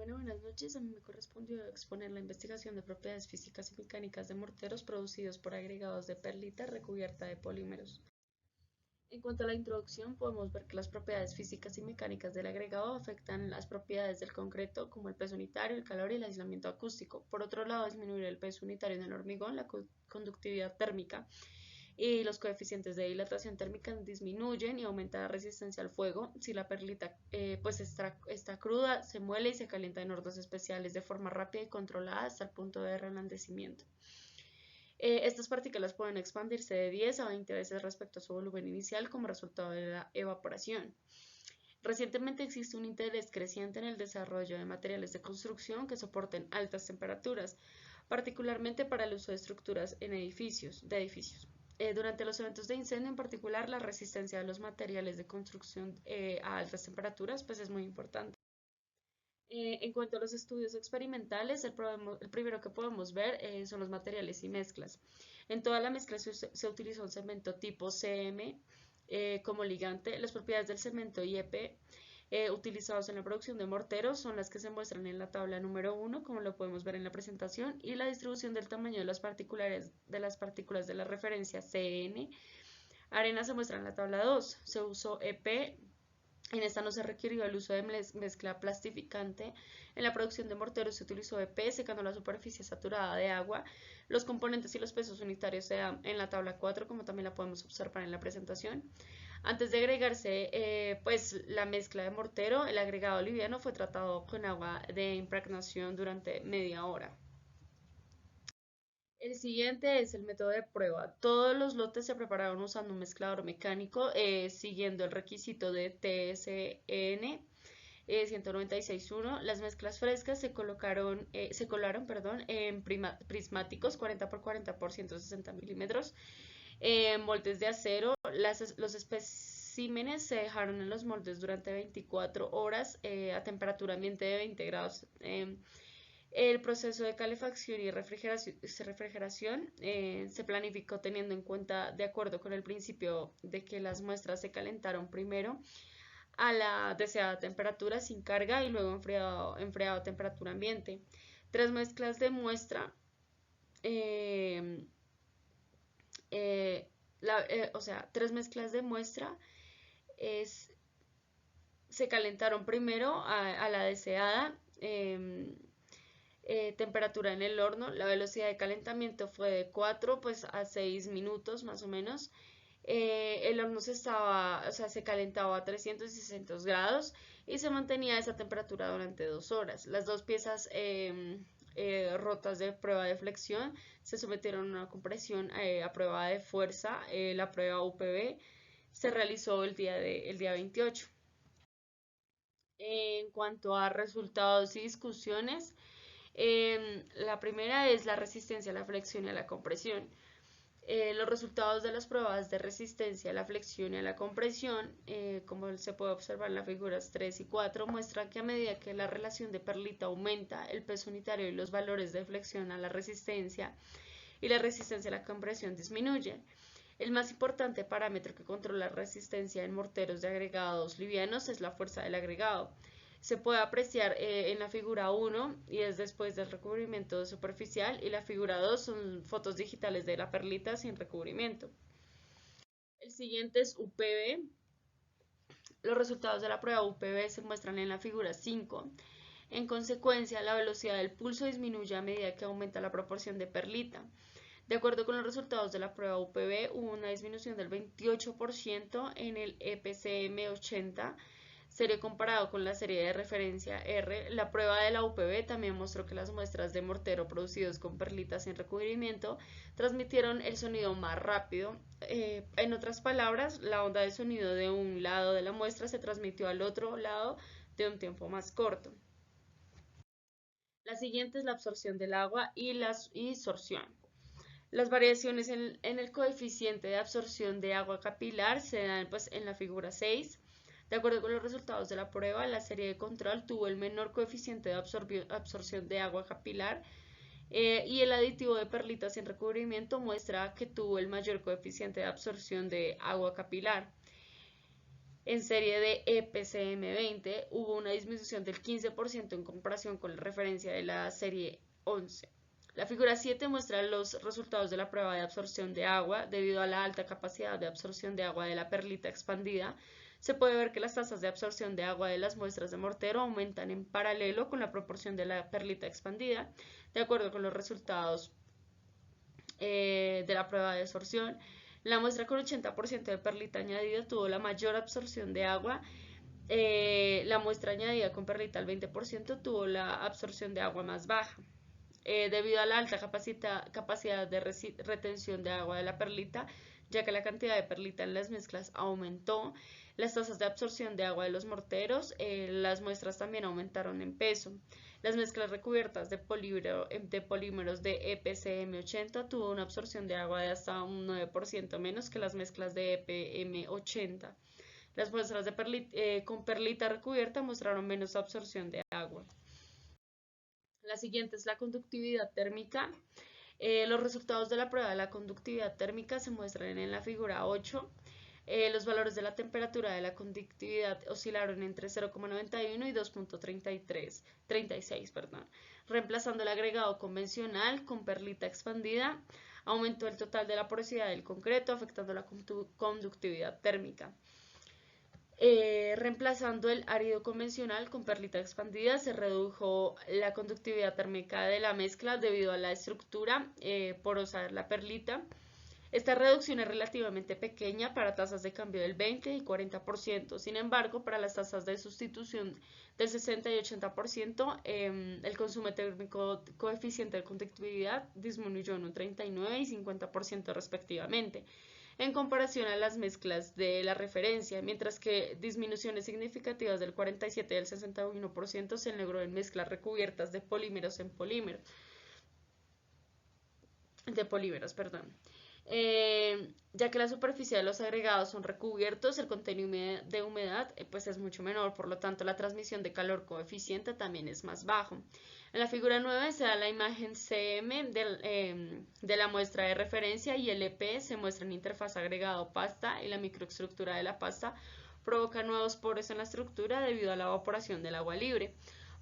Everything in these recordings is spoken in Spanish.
Bueno, buenas noches. A mí me correspondió exponer la investigación de propiedades físicas y mecánicas de morteros producidos por agregados de perlita recubierta de polímeros. En cuanto a la introducción, podemos ver que las propiedades físicas y mecánicas del agregado afectan las propiedades del concreto, como el peso unitario, el calor y el aislamiento acústico. Por otro lado, disminuir el peso unitario en el hormigón, la conductividad térmica y los coeficientes de dilatación térmica disminuyen y aumenta la resistencia al fuego. Si la perlita pues está cruda, se muele y se calienta en hornos especiales de forma rápida y controlada hasta el punto de reblandecimiento. Estas partículas pueden expandirse de 10 a 20 veces respecto a su volumen inicial como resultado de la evaporación. Recientemente existe un interés creciente en el desarrollo de materiales de construcción que soporten altas temperaturas, particularmente para el uso de estructuras en edificios. Durante los eventos de incendio, en particular, la resistencia de los materiales de construcción a altas temperaturas pues es muy importante. En cuanto a los estudios experimentales, el primero que podemos ver son los materiales y mezclas. En toda la mezcla se utiliza un cemento tipo CM como ligante. Las propiedades del cemento IEP utilizados en la producción de morteros son las que se muestran en la tabla número 1, como lo podemos ver en la presentación, y la distribución del tamaño de las partículas de la referencia CN. Arena se muestra en la tabla 2. Se usó EP. En esta no se requirió el uso de mezcla plastificante. En la producción de morteros se utilizó EP, secando la superficie saturada de agua. Los componentes y los pesos unitarios se dan en la tabla 4, como también la podemos observar en la presentación. Antes de agregarse pues la mezcla de mortero, el agregado liviano fue tratado con agua de impregnación durante media hora. El siguiente es el método de prueba. Todos los lotes se prepararon usando un mezclador mecánico, siguiendo el requisito de TSN 196.1. Las mezclas frescas se colaron en prismáticos 40 por 40 por 160 milímetros, moldes de acero. Los especímenes se dejaron en los moldes durante 24 horas a temperatura ambiente de 20 grados. El proceso de calefacción y refrigeración se planificó teniendo en cuenta, de acuerdo con el principio de que las muestras se calentaron primero a la deseada temperatura sin carga y luego enfriado a temperatura ambiente. Tres mezclas de muestra, eh, tres mezclas de muestra es, se calentaron primero a la deseada temperatura en el horno. La velocidad de calentamiento fue de 4 pues, a 6 minutos más o menos. El horno se calentaba a 300 y 600 grados y se mantenía a esa temperatura durante 2 horas. Las dos piezas rotas de prueba de flexión se sometieron a una compresión a prueba de fuerza. La prueba UPV se realizó el día 28. En cuanto a resultados y discusiones, la primera es la resistencia a la flexión y a la compresión. Los resultados de las pruebas de resistencia a la flexión y a la compresión, como se puede observar en las figuras 3 y 4, muestran que a medida que la relación de perlita aumenta, el peso unitario y los valores de flexión a la resistencia y la resistencia a la compresión disminuyen. El más importante parámetro que controla la resistencia en morteros de agregados livianos es la fuerza del agregado. Se puede apreciar en la figura 1 y es después del recubrimiento superficial, y la figura 2 son fotos digitales de la perlita sin recubrimiento. El siguiente es UPV. Los resultados de la prueba UPV se muestran en la figura 5. En consecuencia, la velocidad del pulso disminuye a medida que aumenta la proporción de perlita. De acuerdo con los resultados de la prueba UPV, hubo una disminución del 28% en el EPCM80, serie comparado con la serie de referencia R. La prueba de la UPV también mostró que las muestras de mortero producidos con perlitas sin recubrimiento transmitieron el sonido más rápido. En otras palabras, la onda de sonido de un lado de la muestra se transmitió al otro lado de un tiempo más corto. La siguiente es la absorción del agua y la sorción. Las variaciones en el coeficiente de absorción de agua capilar se dan pues, en la figura 6. De acuerdo con los resultados de la prueba, la serie de control tuvo el menor coeficiente de absorción de agua capilar, y el aditivo de perlitas sin recubrimiento muestra que tuvo el mayor coeficiente de absorción de agua capilar. en serie de EPCM20 hubo una disminución del 15% en comparación con la referencia de la serie 11. La figura 7 muestra los resultados de la prueba de absorción de agua. Debido a la alta capacidad de absorción de agua de la perlita expandida, se puede ver que las tasas de absorción de agua de las muestras de mortero aumentan en paralelo con la proporción de la perlita expandida, de acuerdo con los resultados de la prueba de absorción. La muestra con 80% de perlita añadida tuvo la mayor absorción de agua. La muestra añadida con perlita al 20% tuvo la absorción de agua más baja. Debido a la alta capacidad de retención de agua de la perlita, ya que la cantidad de perlita en las mezclas aumentó, las tasas de absorción de agua de los morteros, las muestras también aumentaron en peso. Las mezclas recubiertas de polímeros de EPCM80 tuvo una absorción de agua de hasta un 9% menos que las mezclas de EPM80. Las muestras con perlita recubierta mostraron menos absorción de agua. La siguiente es la conductividad térmica. Los resultados de la prueba de la conductividad térmica se muestran en la figura 8. Los valores de la temperatura de la conductividad oscilaron entre 0,91 y 2,36. Reemplazando el agregado convencional con perlita expandida, aumentó el total de la porosidad del concreto, afectando la conductividad térmica. Reemplazando el árido convencional con perlita expandida, se redujo la conductividad térmica de la mezcla debido a la estructura porosa de la perlita. Esta reducción es relativamente pequeña para tasas de cambio del 20 y 40%. Sin embargo, para las tasas de sustitución del 60 y 80%, el consumo térmico coeficiente de conductividad disminuyó en un 39 y 50% respectivamente, en comparación a las mezclas de la referencia, mientras que disminuciones significativas del 47 y del 61% se logró en mezclas recubiertas de polímeros. Ya que la superficie de los agregados son recubiertos, el contenido de humedad pues es mucho menor, por lo tanto la transmisión de calor coeficiente también es más bajo. En la figura 9 se da la imagen CM de la muestra de referencia y el EP se muestra en interfaz agregado-pasta y la microestructura de la pasta provoca nuevos poros en la estructura debido a la evaporación del agua libre.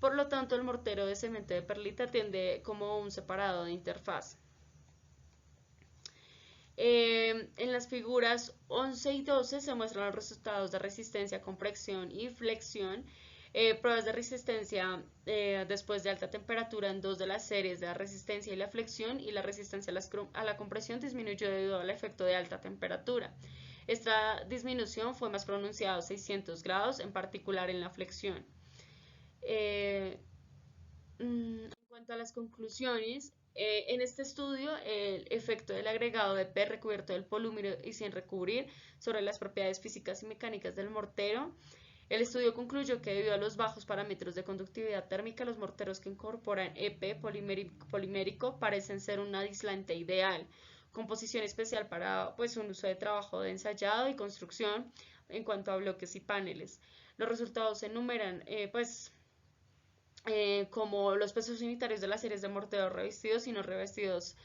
Por lo tanto, el mortero de cemento de perlita tiende como un separado de interfaz. En las figuras 11 y 12 se muestran los resultados de resistencia, compresión y flexión. Pruebas de resistencia después de alta temperatura en dos de las series de la resistencia y la flexión, y la resistencia a la compresión disminuyó debido al efecto de alta temperatura. Esta disminución fue más pronunciada a 600 grados, en particular en la flexión. En cuanto a las conclusiones, en este estudio, el efecto del agregado de P recubierto del polímero y sin recubrir sobre las propiedades físicas y mecánicas del mortero. El estudio concluyó que debido a los bajos parámetros de conductividad térmica, los morteros que incorporan EP polimérico parecen ser un aislante ideal, composición especial para un uso de trabajo de ensayado y construcción en cuanto a bloques y paneles. Los resultados se enumeran como los pesos unitarios de las series de morteros revestidos y no revestidos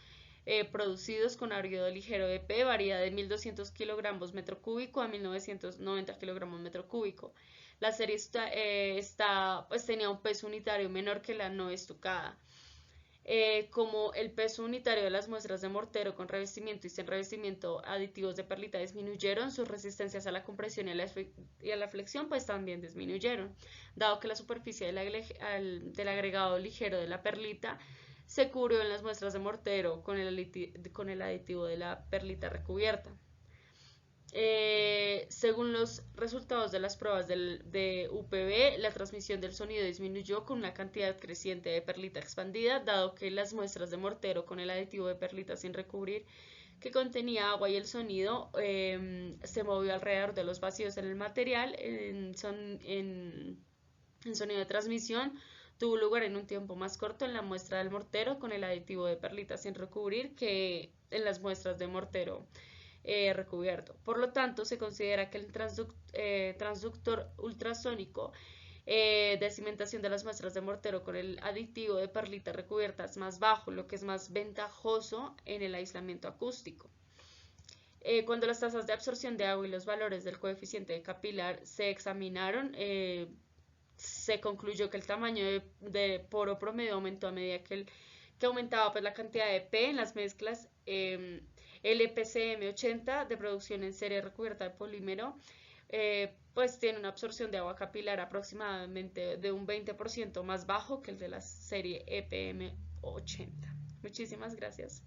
producidos con árido ligero de P varía de 1.200 kilogramos metro cúbico a 1.990 kilogramos metro cúbico. La serie tenía un peso unitario menor que la no estucada. Como el peso unitario de las muestras de mortero con revestimiento y sin revestimiento aditivos de perlita disminuyeron, sus resistencias a la compresión y a la flexión pues también disminuyeron, dado que la superficie del agregado ligero de la perlita se cubrió en las muestras de mortero con el aditivo de la perlita recubierta. Según los resultados de las pruebas de UPV, la transmisión del sonido disminuyó con una cantidad creciente de perlita expandida, dado que las muestras de mortero con el aditivo de perlita sin recubrir que contenía agua y el sonido se movió alrededor de los vacíos en el material. En sonido de transmisión tuvo lugar en un tiempo más corto en la muestra del mortero con el aditivo de perlita sin recubrir que en las muestras de mortero recubierto. Por lo tanto, se considera que el transductor ultrasónico de cimentación de las muestras de mortero con el aditivo de perlita recubierta es más bajo, lo que es más ventajoso en el aislamiento acústico. Cuando las tasas de absorción de agua y los valores del coeficiente capilar se examinaron, se concluyó que el tamaño de poro promedio aumentó a medida que aumentaba pues, la cantidad de P en las mezclas. El EPCM80 de producción en serie recubierta de polímero pues tiene una absorción de agua capilar aproximadamente de un 20% más bajo que el de la serie EPM80. Muchísimas gracias.